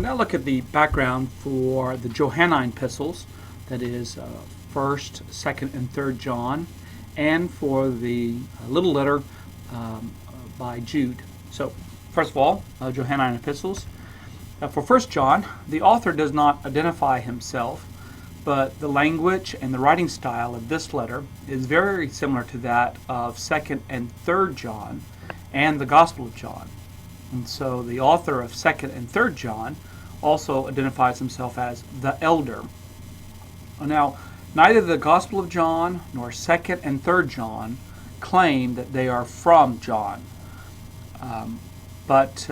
now look at the background for the Johannine Epistles, that is 1st, 2nd, and 3rd John, and for the little letter by Jude. So, first of all, Johannine Epistles. For 1st John, the author does not identify himself, but the language and the writing style of this letter is very similar to that of 2nd and 3rd John and the Gospel of John. And so the author of 2nd and 3rd John also identifies himself as the elder. Now, neither the Gospel of John nor 2nd and 3rd John claim that they are from John. But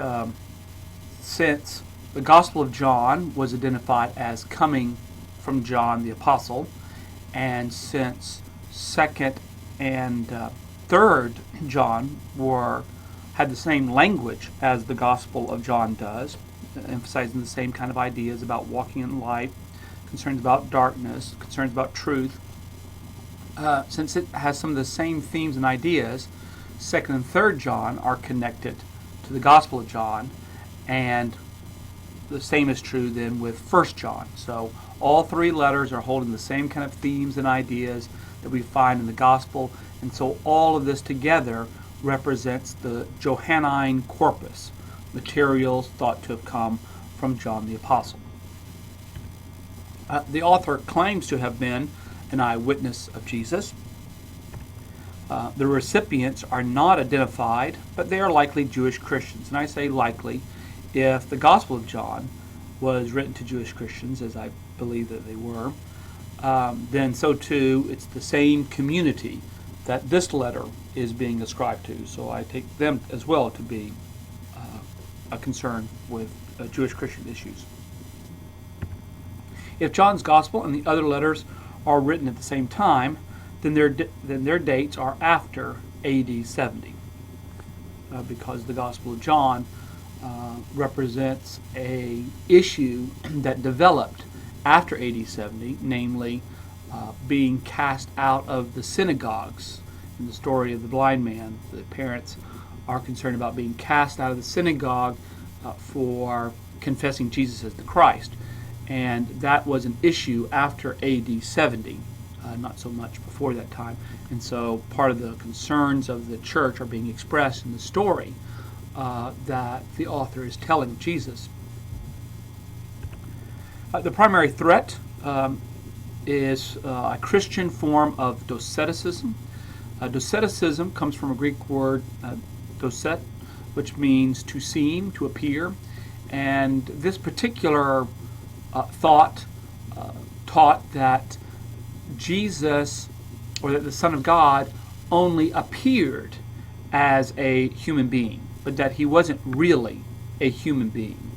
since the Gospel of John was identified as coming from John the Apostle, and since 2nd and 3rd John had the same language as the Gospel of John does, emphasizing the same kind of ideas about walking in light, concerns about darkness, concerns about truth. Since it has some of the same themes and ideas, 2nd and 3rd John are connected to the Gospel of John, and the same is true then with 1st John. So all three letters are holding the same kind of themes and ideas that we find in the Gospel, and so all of this together represents the Johannine corpus, materials thought to have come from John the Apostle. The author claims to have been an eyewitness of Jesus. The recipients are not identified, but they are likely Jewish Christians. And I say likely, if the Gospel of John was written to Jewish Christians, as I believe that they were, then so too it's the same community that this letter is being ascribed to. So I take them as well to be a concern with Jewish Christian issues. If John's Gospel and the other letters are written at the same time, then their dates are after AD 70, because the Gospel of John represents a issue that developed after AD 70, namely being cast out of the synagogues. In the story of the blind man, the parents are concerned about being cast out of the synagogue for confessing Jesus as the Christ. And that was an issue after AD 70, not so much before that time. And so part of the concerns of the church are being expressed in the story that the author is telling Jesus. The primary threat is a Christian form of doceticism. Doceticism comes from a Greek word, doset, which means to seem, to appear. And this particular thought taught that Jesus, or that the Son of God, only appeared as a human being, but that he wasn't really a human being.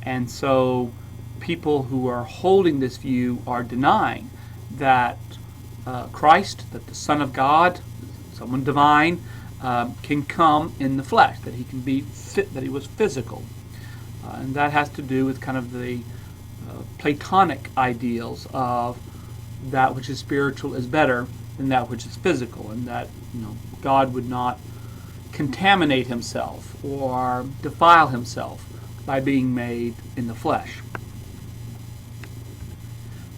And so people who are holding this view are denying that Christ, that the Son of God, someone divine, can come in the flesh, that he can be fit, that he was physical. And that has to do with kind of the Platonic ideals of that which is spiritual is better than that which is physical, and that God would not contaminate himself or defile himself by being made in the flesh.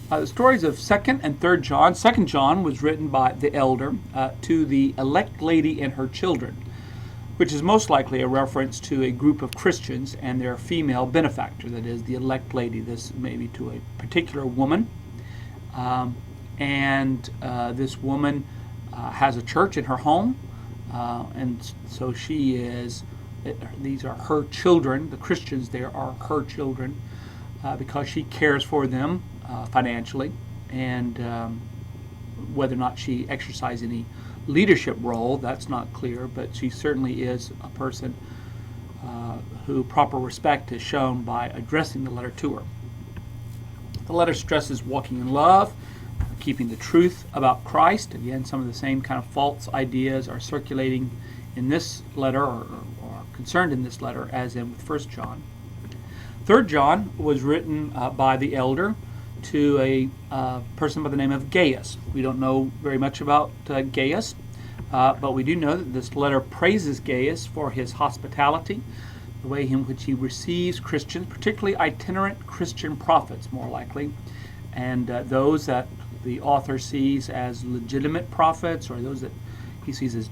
The stories of 2nd and 3rd John. 2nd John was written by the elder to the elect lady and her children, which is most likely a reference to a group of Christians and their female benefactor, that is, the elect lady. This may be to a particular woman. And this woman has a church in her home, and so she is, these are her children, the Christians there are her children, because she cares for them financially, and whether or not she exercises any leadership role, that's not clear, but she certainly is a person who proper respect is shown by addressing the letter to her. The letter stresses walking in love, keeping the truth about Christ. Again, some of the same kind of false ideas are circulating in this letter, or concerned in this letter, as in with 1st John. 3rd John was written by the elder to a person by the name of Gaius. We don't know very much about Gaius, but we do know that this letter praises Gaius for his hospitality the way in which he receives Christians, particularly itinerant Christian prophets, more likely, and those that the author sees as legitimate prophets, or those that he sees as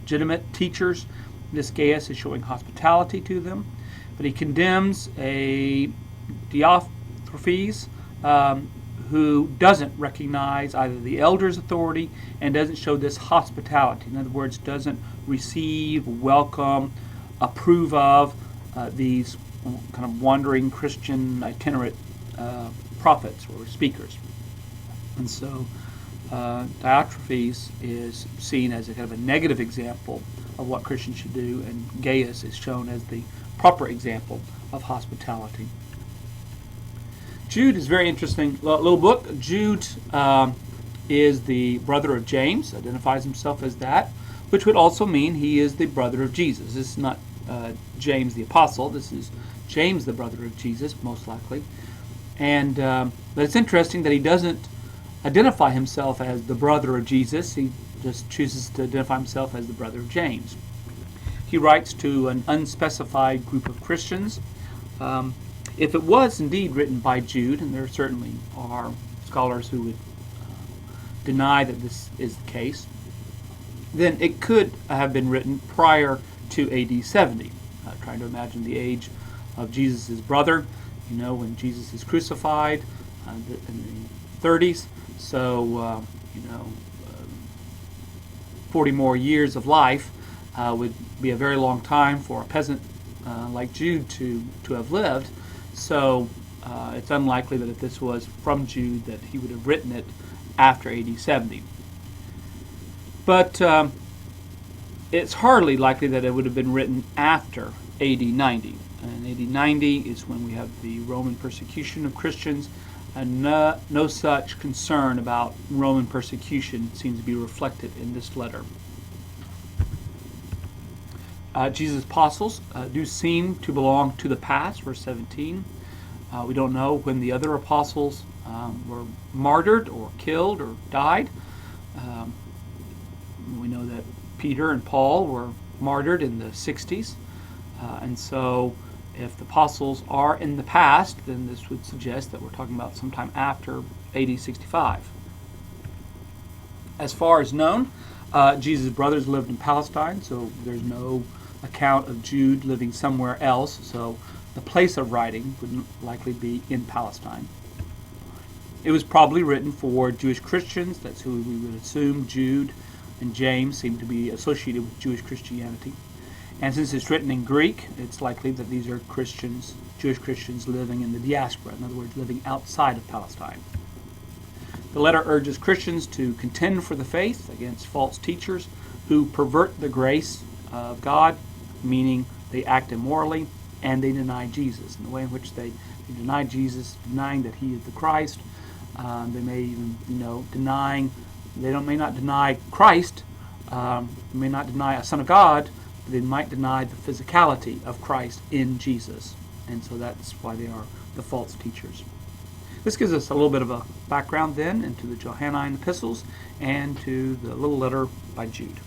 legitimate teachers. This Gaius is showing hospitality to them, but he condemns a Diotrephes who doesn't recognize either the elder's authority and doesn't show this hospitality. In other words, doesn't receive, welcome, approve of these kind of wandering Christian itinerant prophets or speakers. And so Diotrephes is seen as a kind of a negative example of what Christians should do, and Gaius is shown as the proper example of hospitality. Jude is very interesting little book. Jude is the brother of James, identifies himself as that, which would also mean he is the brother of Jesus. This is not James the apostle. This is James the brother of Jesus, most likely. And but it's interesting that he doesn't identify himself as the brother of Jesus. He just chooses to identify himself as the brother of James. He writes to an unspecified group of Christians. If it was indeed written by Jude, and there certainly are scholars who would deny that this is the case, then it could have been written prior to AD 70. Trying to imagine the age of Jesus' brother, when Jesus is crucified in the 30s. So, 40 more years of life would be a very long time for a peasant like Jude to have lived. So it's unlikely that if this was from Jude that he would have written it after AD 70. But it's hardly likely that it would have been written after AD 90. And AD 90 is when we have the Roman persecution of Christians, and no such concern about Roman persecution seems to be reflected in this letter. Jesus' apostles do seem to belong to the past, verse 17. We don't know when the other apostles were martyred or killed or died. We know that Peter and Paul were martyred in the 60s. And so if the apostles are in the past, then this would suggest that we're talking about sometime after AD 65. As far as known, Jesus' brothers lived in Palestine, so there's no account of Jude living somewhere else, so the place of writing would likely be in Palestine. It was probably written for Jewish Christians. That's who we would assume. Jude and James seem to be associated with Jewish Christianity. And since it's written in Greek, it's likely that these are Christians, Jewish Christians living in the diaspora, in other words, living outside of Palestine. The letter urges Christians to contend for the faith against false teachers who pervert the grace of God, meaning they act immorally and they deny Jesus. In the way in which they deny Jesus, denying that he is the Christ, they may even, may not deny Christ, may not deny a Son of God, but they might deny the physicality of Christ in Jesus. And so that's why they are the false teachers. This gives us a little bit of a background then into the Johannine Epistles and to the little letter by Jude.